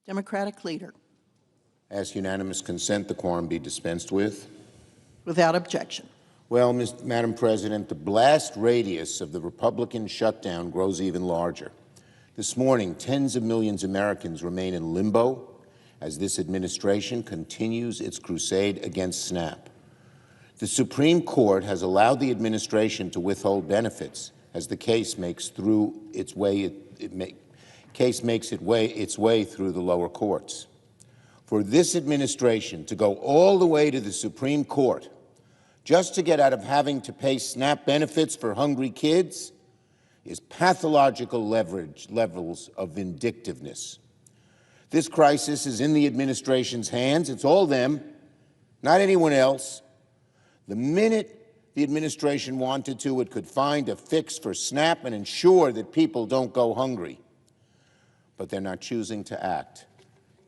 Democratic Leader. Ask unanimous consent the quorum be dispensed with. Without objection. Well, Madam President, the blast radius of the Republican shutdown grows even larger. This morning, tens of millions of Americans remain in limbo as this administration continues its crusade against SNAP. The Supreme Court has allowed the administration to withhold benefits as the case makes its way through the lower courts. For this administration to go all the way to the Supreme Court just to get out of having to pay SNAP benefits for hungry kids is pathological levels of vindictiveness. This crisis is in the administration's hands. It's all them, not anyone else. The minute the administration wanted to, it could find a fix for SNAP and ensure that people don't go hungry. But they're not choosing to act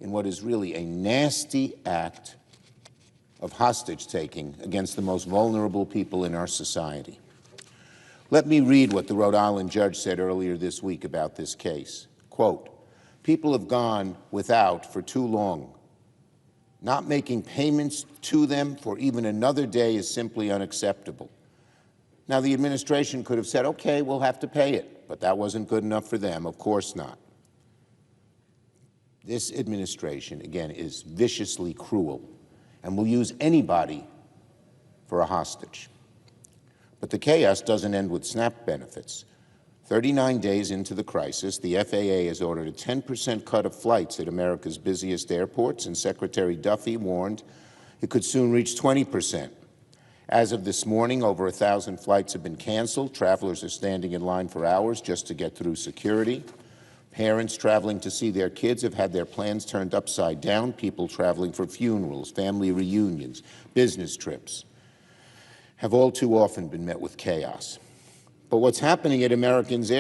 in what is really a nasty act of hostage-taking against the most vulnerable people in our society. Let me read what the Rhode Island judge said earlier this week about this case. Quote, "People have gone without for too long. Not making payments to them for even another day is simply unacceptable." Now, the administration could have said, okay, we'll have to pay it, but that wasn't good enough for them. Of course not. This administration, again, is viciously cruel and will use anybody for a hostage. But the chaos doesn't end with SNAP benefits. 39 days into the crisis, the FAA has ordered a 10% cut of flights at America's busiest airports, and Secretary Duffy warned it could soon reach 20%. As of this morning, over 1,000 flights have been canceled. Travelers are standing in line for hours just to get through security. Parents traveling to see their kids have had their plans turned upside down. People traveling for funerals, family reunions, business trips have all too often been met with chaos. But what's happening at America's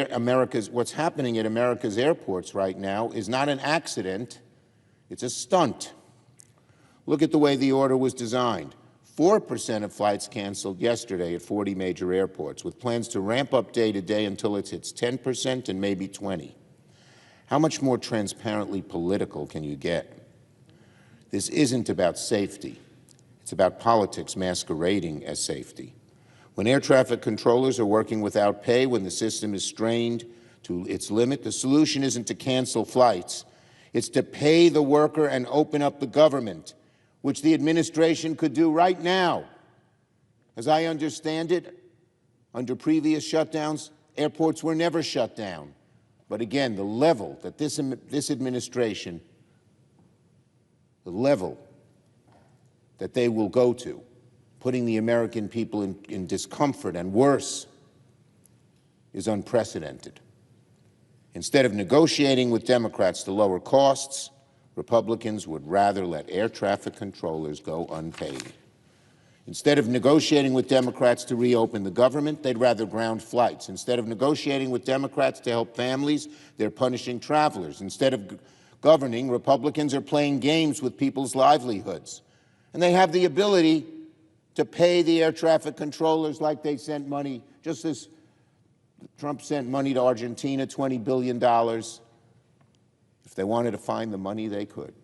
airports right now is not an accident, it's a stunt. Look at the way the order was designed. 4% of flights canceled yesterday at 40 major airports, with plans to ramp up day to day until it hits 10% and maybe 20%. How much more transparently political can you get? This isn't about safety. It's about politics masquerading as safety. When air traffic controllers are working without pay, when the system is strained to its limit, the solution isn't to cancel flights. It's to pay the worker and open up the government, which the administration could do right now. As I understand it, under previous shutdowns, airports were never shut down. But again, the level that this administration, the level that they will go to, putting the American people in discomfort and worse, is unprecedented. Instead of negotiating with Democrats to lower costs, Republicans would rather let air traffic controllers go unpaid. Instead of negotiating with Democrats to reopen the government, they'd rather ground flights. Instead of negotiating with Democrats to help families, they're punishing travelers. Instead of governing, Republicans are playing games with people's livelihoods. And they have the ability to pay the air traffic controllers like they sent money, just as Trump sent money to Argentina, $20 billion. If they wanted to find the money, they could.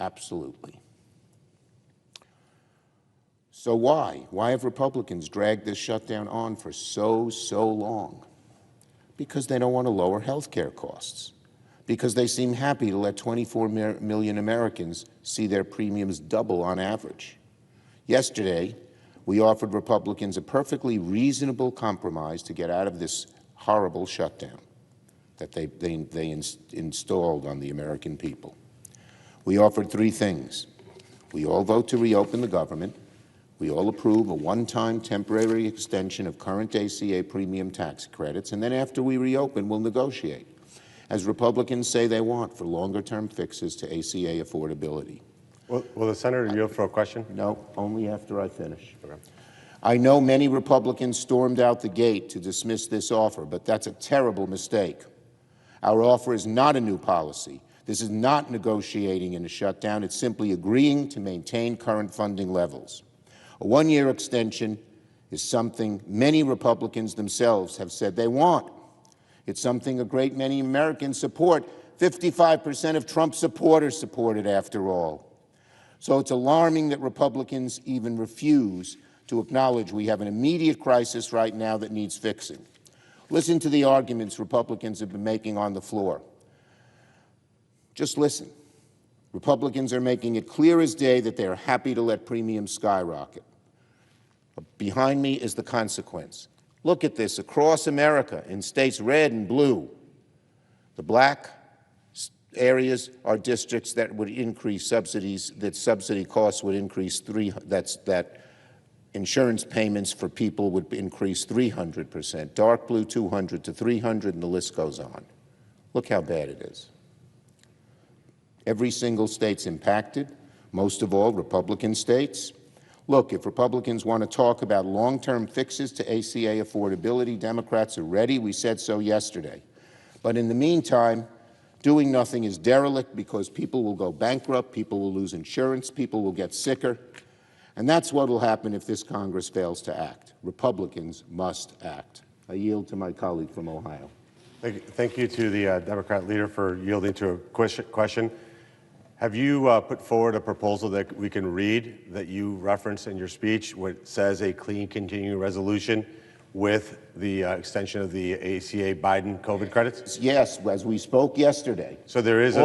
Absolutely. So why? Why have Republicans dragged this shutdown on for so long? Because they don't want to lower health care costs. Because they seem happy to let 24 million Americans see their premiums double on average. Yesterday, we offered Republicans a perfectly reasonable compromise to get out of this horrible shutdown that they installed on the American people. We offered three things. We all vote to reopen the government. We all approve a one-time temporary extension of current ACA premium tax credits, and then after we reopen, we'll negotiate, as Republicans say they want, for longer-term fixes to ACA affordability. Will the senator yield for a question? No, only after I finish. Okay. I know many Republicans stormed out the gate to dismiss this offer, but that's a terrible mistake. Our offer is not a new policy. This is not negotiating in a shutdown. It's simply agreeing to maintain current funding levels. A one-year extension is something many Republicans themselves have said they want. It's something a great many Americans support, 55% of Trump supporters support it after all. So it's alarming that Republicans even refuse to acknowledge we have an immediate crisis right now that needs fixing. Listen to the arguments Republicans have been making on the floor. Just listen. Republicans are making it clear as day that they are happy to let premiums skyrocket. Behind me is the consequence. Look at this across America in states red and blue. The black areas are districts that would increase subsidies, that subsidy costs would increase that insurance payments for people would increase 300%. Dark blue 200 to 300, and the list goes on. Look how bad it is. Every single state's impacted, most of all Republican states. Look, if Republicans want to talk about long-term fixes to ACA affordability, Democrats are ready. We said so yesterday. But in the meantime, doing nothing is derelict because people will go bankrupt, people will lose insurance, people will get sicker. And that's what will happen if this Congress fails to act. Republicans must act. I yield to my colleague from Ohio. Thank you to the Democrat leader for yielding to a question. Have you put forward a proposal that we can read that you referenced in your speech, where it says a clean continuing resolution with the extension of the ACA Biden COVID credits? Yes, as we spoke yesterday. So there is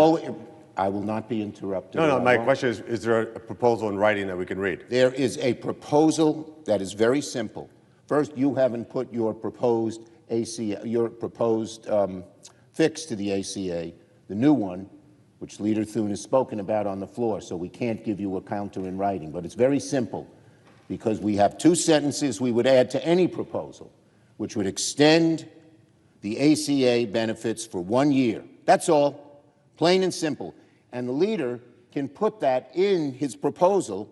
I will not be interrupted. No, my question is there a proposal in writing that we can read? There is a proposal that is very simple. First, you haven't put your proposed fix to the ACA, the new one, which Leader Thune has spoken about on the floor, so we can't give you a counter in writing. But it's very simple, because we have two sentences we would add to any proposal, which would extend the ACA benefits for 1 year. That's all, plain and simple. And the leader can put that in his proposal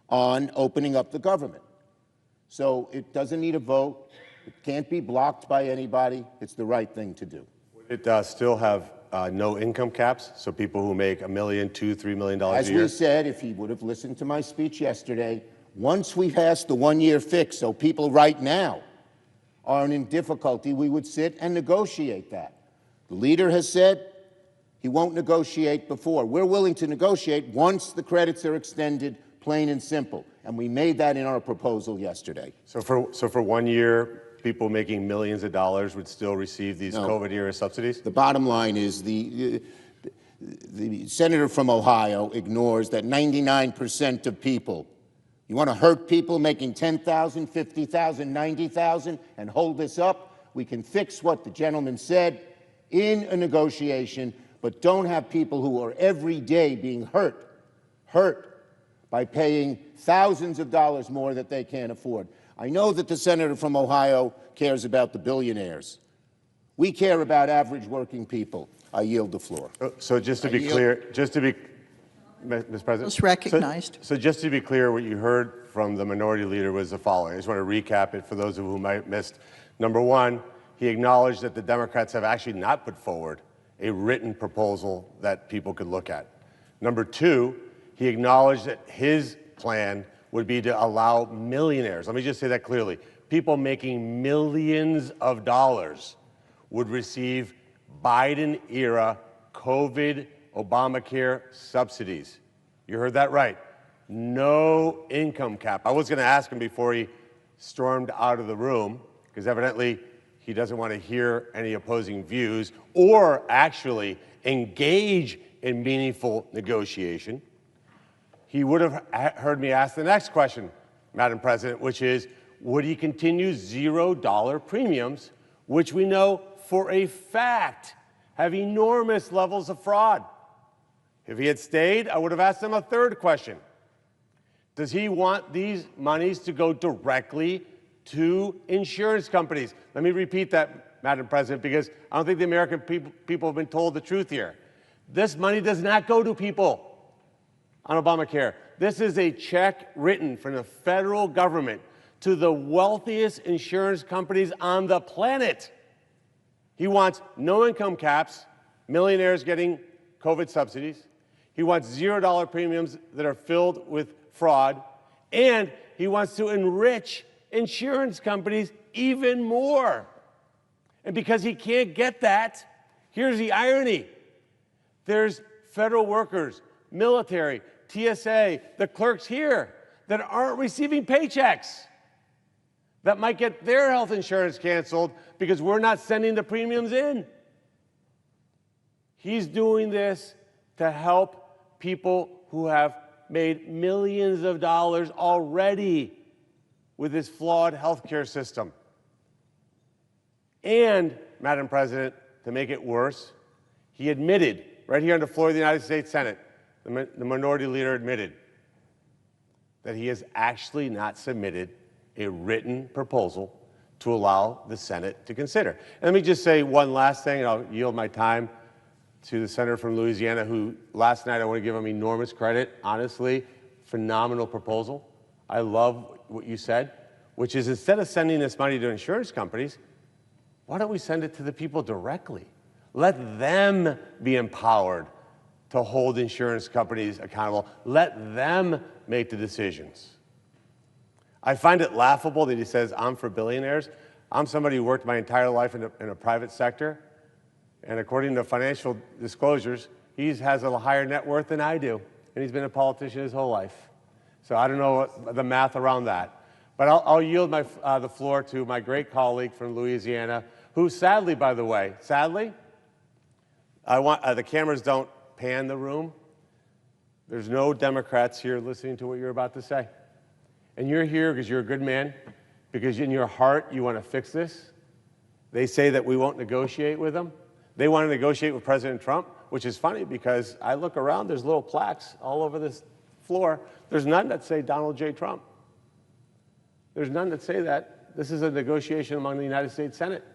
on opening up the government. So it doesn't need a vote. It can't be blocked by anybody. It's the right thing to do. It still have no income caps, so people who make $1 million, $2, $3 million a year? As we said, if he would have listened to my speech yesterday, once we pass the 1 year fix, so people right now aren't in difficulty, we would sit and negotiate that. The leader has said he won't negotiate before. We're willing to negotiate once the credits are extended, plain and simple. And we made that in our proposal yesterday. So for 1 year, people making millions of dollars would still receive these COVID-era subsidies? The bottom line is the senator from Ohio ignores that 99% of people, you want to hurt people making $10,000, $50,000, $90,000 and hold this up? We can fix what the gentleman said in a negotiation, but don't have people who are every day being hurt by paying thousands of dollars more that they can't afford. I know that the senator from Ohio cares about the billionaires. We care about average working people. I yield the floor. So just to be clear, Mr. President. Was recognized. So just to be clear, what you heard from the minority leader was the following. I just want to recap it for those of you who might have missed. Number one, he acknowledged that the Democrats have actually not put forward a written proposal that people could look at. Number two, he acknowledged that his plan would be to allow millionaires, let me just say that clearly, people making millions of dollars would receive Biden-era COVID Obamacare subsidies. You heard that right. No income cap. I was going to ask him before he stormed out of the room, because evidently he doesn't want to hear any opposing views or actually engage in meaningful negotiation. He would have heard me ask the next question, Madam President, which is, would he continue $0 premiums, which we know for a fact have enormous levels of fraud? If he had stayed, I would have asked him a third question. Does he want these monies to go directly to insurance companies? Let me repeat that, Madam President, because I don't think the American people have been told the truth here. This money does not go to people on Obamacare. This is a check written from the federal government to the wealthiest insurance companies on the planet. He wants no income caps, millionaires getting COVID subsidies. He wants $0 premiums that are filled with fraud. And he wants to enrich insurance companies even more. And because he can't get that, here's the irony. There's federal workers, military, TSA, the clerks here that aren't receiving paychecks, that might get their health insurance canceled because we're not sending the premiums in. He's doing this to help people who have made millions of dollars already with this flawed healthcare system. And, Madam President, to make it worse, he admitted, right here on the floor of the United States Senate, the minority leader admitted that he has actually not submitted a written proposal to allow the Senate to consider. And let me just say one last thing, and I'll yield my time to the senator from Louisiana, who last night, I want to give him enormous credit. Honestly, phenomenal proposal. I love what you said, which is instead of sending this money to insurance companies, why don't we send it to the people directly? Let them be empowered to hold insurance companies accountable. Let them make the decisions. I find it laughable that he says, I'm for billionaires. I'm somebody who worked my entire life in a private sector. And according to financial disclosures, he has a higher net worth than I do. And he's been a politician his whole life. So I don't know the math around that. But I'll yield the floor to my great colleague from Louisiana, who sadly, by the way, the cameras don't pan the room. There's no Democrats here listening to what you're about to say. And you're here because you're a good man, because in your heart you want to fix this. They say that we won't negotiate with them. They want to negotiate with President Trump, which is funny because I look around, there's little plaques all over this floor. There's none that say Donald J. Trump. There's none that say that. This is a negotiation among the United States Senate.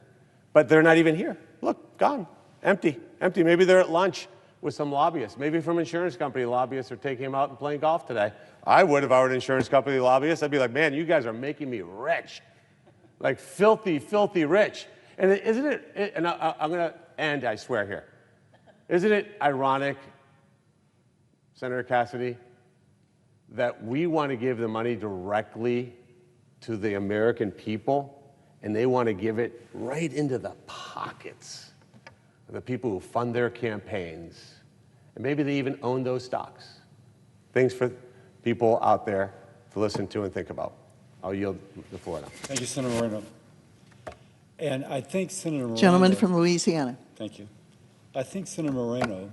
But they're not even here. Look, gone, empty, empty. Maybe they're at lunch with some lobbyists. Maybe from insurance company lobbyists are taking him out and playing golf today. I would if I were an insurance company lobbyist. I'd be like, man, you guys are making me rich. Like filthy, filthy rich. And isn't it, and I'm going to end, I swear here. Isn't it ironic, Senator Cassidy, that we want to give the money directly to the American people, and they want to give it right into the pockets of the people who fund their campaigns. And maybe they even own those stocks. Things for people out there to listen to and think about. I'll yield the floor now. Thank you, Senator Moreno. And I think Senator Moreno... Gentleman from Louisiana. Thank you. I think Senator Moreno